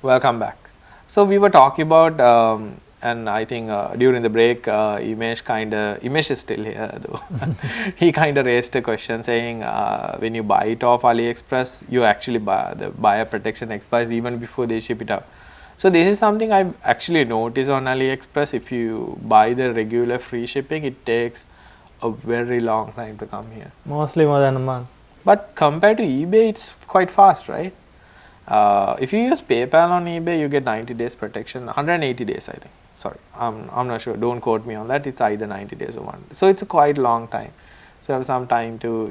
Welcome back. So we were talking about, and I think during the break, Imesh is still here though. He kind of raised a question saying, when you buy it off AliExpress, you actually buy the buyer protection expires even before they ship it out. So this is something I've actually noticed on AliExpress. If you buy the regular free shipping, it takes a very long time to come here. Mostly more than a month. But compared to eBay, it's quite fast, right? If you use PayPal on eBay, you get 90 days protection, 180 days, I think. Sorry, I'm not sure. Don't quote me on that. It's either 90 days or one. So it's a quite long time. So you have some time to,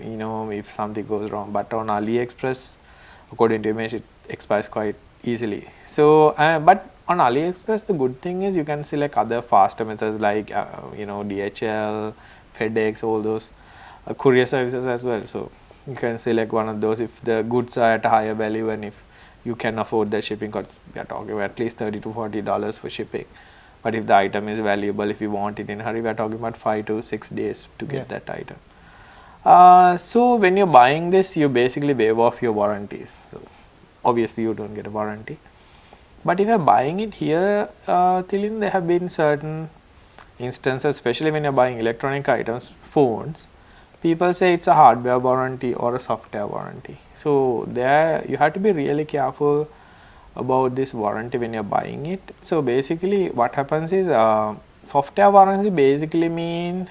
if something goes wrong. But on AliExpress, according to Imesh, it expires quite easily. So, but on AliExpress, the good thing is you can select other faster methods like, DHL, FedEx, all those courier services as well. So you can select one of those if the goods are at a higher value and if you can afford the shipping costs. We are talking about at least $30 to $40 for shipping. But if the item is valuable, if you want it in a hurry, we are talking about 5 to 6 days to get that item. So when you're buying this, you basically waive off your warranties. So obviously you don't get a warranty. But if you're buying it here, Thilin, there have been certain instances, especially when you're buying electronic items, phones, people say it's a hardware warranty or a software warranty. So there you have to be really careful about this warranty when you're buying it. So basically what happens is software warranty basically mean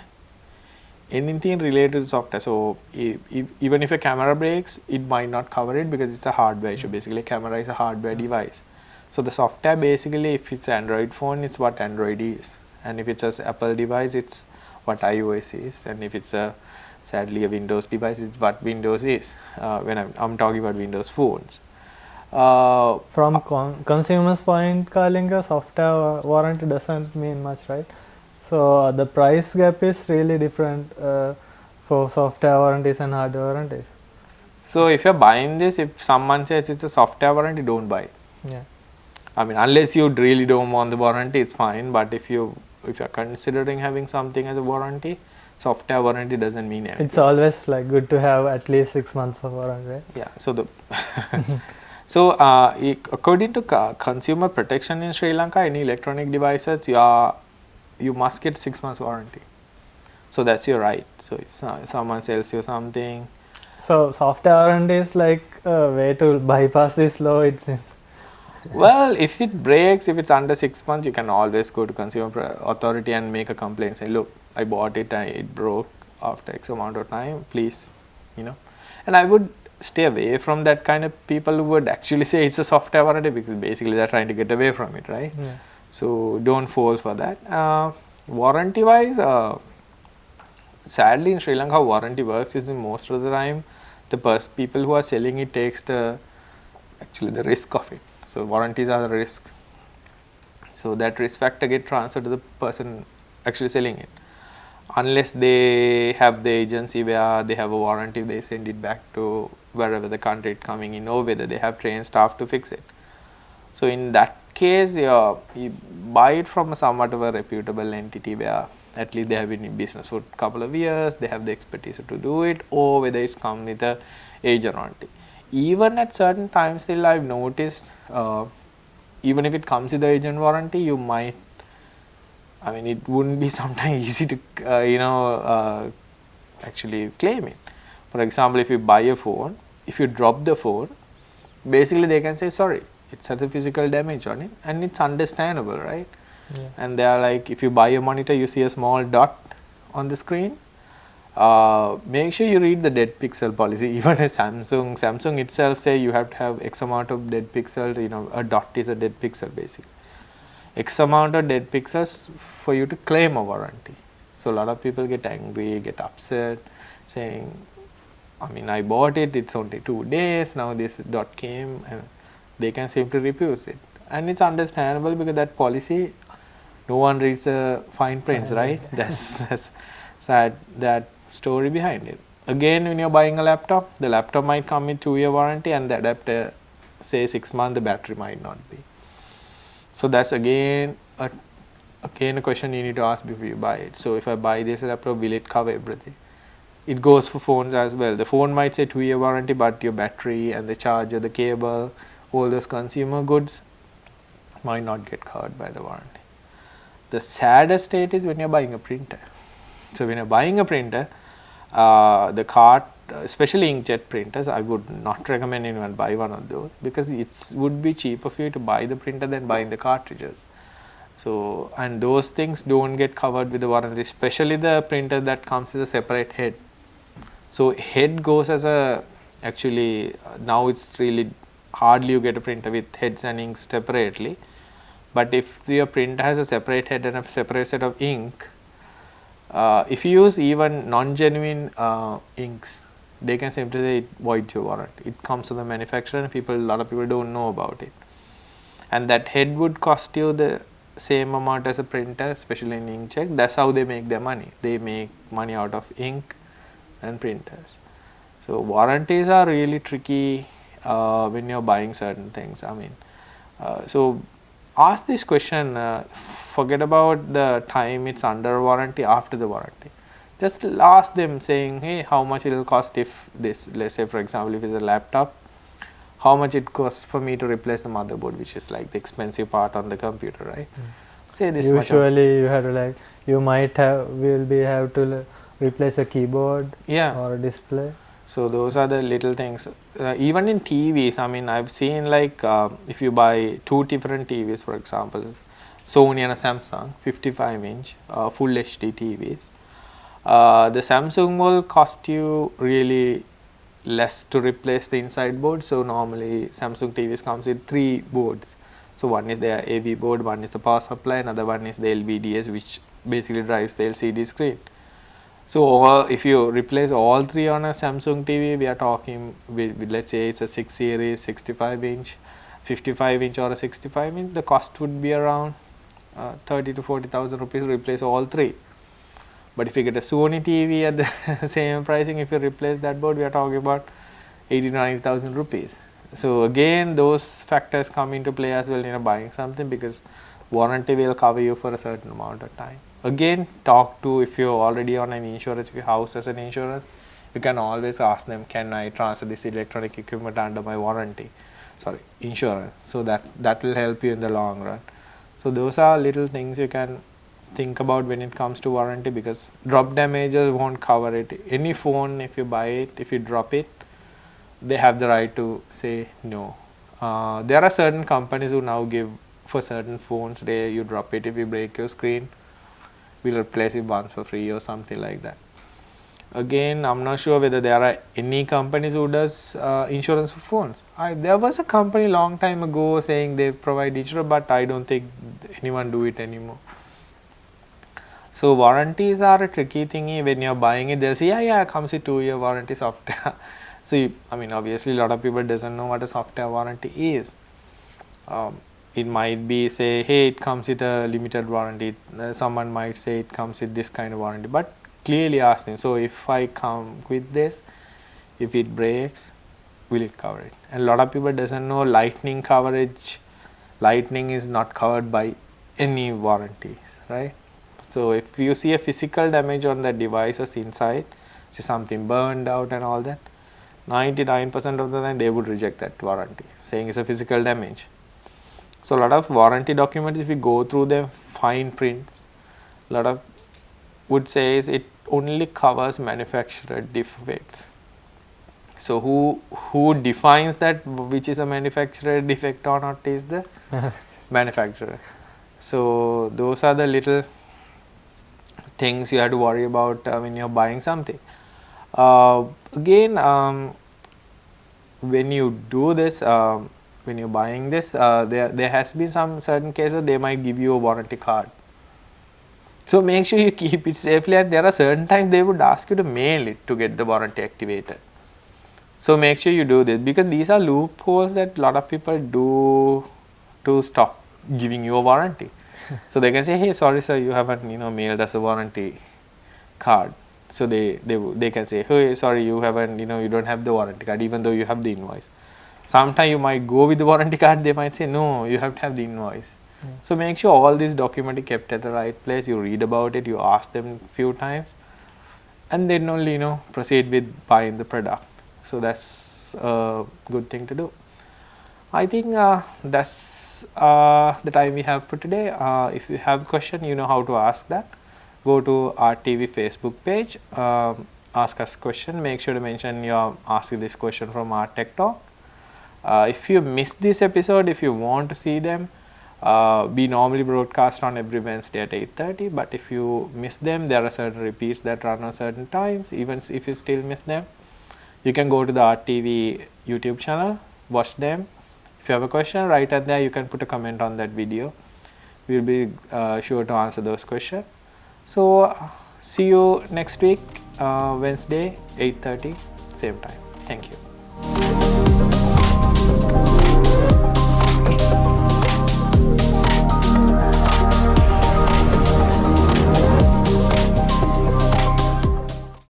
anything related to software. So even if a camera breaks, it might not cover it because it's a hardware issue. Basically camera is a hardware device. So the software basically, if it's Android phone, it's what Android is. And if it's an Apple device, it's what iOS is. And if it's sadly a Windows device, it's what Windows is. When I'm talking about Windows phones. From consumer's point, Kalinga, software warranty doesn't mean much, right? So the price gap is really different for software warranties and hardware warranties. So if you're buying this, if someone says it's a software warranty, don't buy it. Yeah. I mean, unless you really don't want the warranty, it's fine. But if you're considering having something as a warranty, software warranty doesn't mean anything. It's always like good to have at least 6 months of warranty, right? Yeah. So the so according to consumer protection in Sri Lanka, any electronic devices, you must get 6 months warranty. So that's your right. So if someone sells you something. So software warranty is like a way to bypass this law, it seems. Well, if it breaks, if it's under 6 months, you can always go to consumer authority and make a complaint. Say, look, I bought it and it broke after X amount of time. Please, And I would stay away from that kind of people who would actually say it's a software warranty because basically they're trying to get away from it, right? Yeah. So don't fall for that. Warranty wise, sadly in Sri Lanka, how warranty works is in most of the time the people who are selling it takes the risk of it. So warranties are the risk. So that risk factor get transferred to the person actually selling it. Unless they have the agency where they have a warranty, they send it back to wherever the country it's coming in, or whether they have trained staff to fix it. So in that case, you buy it from somewhat of a reputable entity where at least they have been in business for a couple of years, they have the expertise to do it, or whether it's come with a agent warranty. Even at certain times still I've noticed, even if it comes with the agent warranty, you might, it wouldn't be sometimes easy to, actually claim it. For example, if you buy a phone, if you drop the phone, basically they can say, sorry, it has a physical damage on it, and it's understandable, right? Yeah. And they are like, if you buy a monitor, you see a small dot on the screen. Make sure you read the dead pixel policy. Even a Samsung itself say you have to have X amount of dead pixel, a dot is a dead pixel basically. X amount of dead pixels for you to claim a warranty. So a lot of people get angry, get upset, saying, I bought it, it's only 2 days, now this dot came, and they can simply refuse it. And it's understandable because that policy, no one reads the fine prints, right? That's sad, that story behind it. Again, when you're buying a laptop, the laptop might come with 2-year warranty and the adapter say 6 months, the battery might not be. So that's again a question you need to ask before you buy it. So if I buy this laptop, will it cover everything? It goes for phones as well. The phone might say 2-year warranty, but your battery and the charger, the cable, all those consumer goods, might not get covered by the warranty. The saddest state is when you're buying a printer. So when you're buying a printer, the cart, especially inkjet printers, I would not recommend anyone buy one of those, because it would be cheaper for you to buy the printer than buying the cartridges. So, and those things don't get covered with the warranty, especially the printer that comes with a separate head. So head goes as a, actually now it's really hardly you get a printer with heads and inks separately. But if your printer has a separate head and a separate set of ink, if you use even non-genuine inks, they can simply say it voids your warranty. It comes to the manufacturer and a lot of people don't know about it. And that head would cost you the same amount as a printer, especially in inkjet. That's how they make their money. They make money out of ink and printers. So warranties are really tricky when you're buying certain things. I mean, so ask this question, forget about the time it's under warranty, after the warranty. Just ask them saying, hey, how much it will cost if this, let's say for example, if it's a laptop, how much it costs for me to replace the motherboard, which is like the expensive part on the computer, right? Say this much. Usually you have to like, you might have, have to replace a keyboard or a display. So those are the little things. Even in TVs, I mean, I've seen like if you buy two different TVs, for example, Sony and a Samsung, 55-inch full HD TVs, the Samsung will cost you really less to replace the inside board. So normally Samsung TVs comes with 3 boards. So one is the AV board, one is the power supply, another one is the LVDS, which basically drives the LCD screen. So if you replace all 3 on a Samsung TV, we are talking with let's say it's a 6 series, 65-inch, 55-inch or a 65-inch, the cost would be around 30 to 40,000 rupees to replace all 3. But if you get a Sony TV at the same pricing, if you replace that board, we are talking about 80 to 90,000 rupees. So again, those factors come into play as well in buying something, because warranty will cover you for a certain amount of time. Again, talk to, if you're already on an insurance, if your house has an insurance, you can always ask them, can I transfer this electronic equipment under my warranty? Sorry, insurance. So that will help you in the long run. So those are little things you can think about when it comes to warranty, because drop damages won't cover it. Any phone, if you buy it, if you drop it, they have the right to say no. There are certain companies who now give, for certain phones, you drop it, if you break your screen, we'll replace it once for free or something like that. Again, I'm not sure whether there are any companies who does insurance for phones. There was a company long time ago saying they provide insurance, but I don't think anyone do it anymore. So warranties are a tricky thingy. When you're buying it, they'll say, yeah, it comes with 2-year warranty software. So I mean, obviously a lot of people doesn't know what a software warranty is. It might be say, hey, it comes with a limited warranty. Someone might say it comes with this kind of warranty, but clearly ask them, so if I come with this, if it breaks, will it cover it? And a lot of people doesn't know lightning coverage. Lightning is not covered by any warranties, right? So if you see a physical damage on the devices inside, see something burned out and all that, 99% of the time they would reject that warranty, saying it's a physical damage. So a lot of warranty documents, if you go through them, fine prints, a lot of would say is it only covers manufacturer defects. So who defines that which is a manufacturer defect or not is the manufacturer. So those are the little things you have to worry about when you're buying something. Again, when you do this, when you're buying this, there has been some certain cases they might give you a warranty card. So make sure you keep it safely, and there are certain times they would ask you to mail it to get the warranty activated. So make sure you do this, because these are loopholes that a lot of people do to stop giving you a warranty. So they can say, hey, sorry sir, you haven't mailed us a warranty card. So they can say, hey, sorry, you haven't, you don't have the warranty card, even though you have the invoice. Sometimes you might go with the warranty card, they might say, no, you have to have the invoice. So make sure all these documents are kept at the right place. You read about it, you ask them a few times, and then only proceed with buying the product. So that's a good thing to do. I think that's the time we have for today. If you have a question, you know how to ask that. Go to our TV Facebook page, ask us question. Make sure to mention you're asking this question from our Tech Talk. If you missed this episode, if you want to see them, we normally broadcast on every Wednesday at 8:30. But if you miss them, there are certain repeats that run on certain times. Even if you still miss them, you can go to the RTV YouTube channel, watch them. If you have a question, write it there. You can put a comment on that video. We'll be sure to answer those questions. So see you next week, Wednesday, 8:30, same time. Thank you.